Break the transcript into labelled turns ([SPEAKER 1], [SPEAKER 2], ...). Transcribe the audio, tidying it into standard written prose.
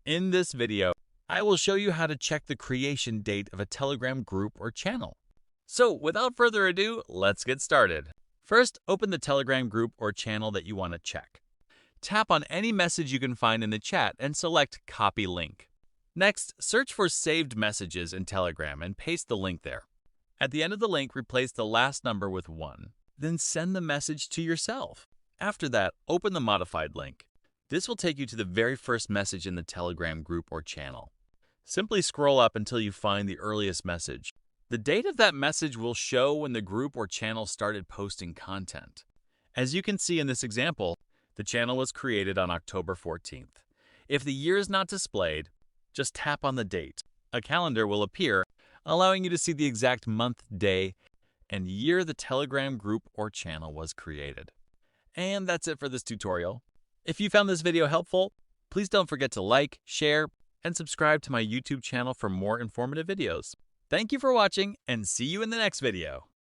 [SPEAKER 1] In this video, I will show you how to check the creation date of a Telegram group or channel. So without further ado, let's get started. First, open the Telegram group or channel that you want to check. Tap on any message you can find in the chat and select Copy Link. Next, search for saved messages in Telegram and paste the link there. At the end of the link, replace the last number with 1. Then send the message to yourself. After that, open the modified link. This will take you to the very first message in the Telegram group or channel. Simply scroll up until you find the earliest message. The date of that message will show when the group or channel started posting content. As you can see in this example, the channel was created on October 14th. If the year is not displayed, just tap on the date. A calendar will appear, allowing you to see the exact month, day, and year the Telegram group or channel was created. And that's it for this tutorial. If you found this video helpful, please don't forget to like, share, and subscribe to my YouTube channel for more informative videos. Thank you for watching, and see you in the next video.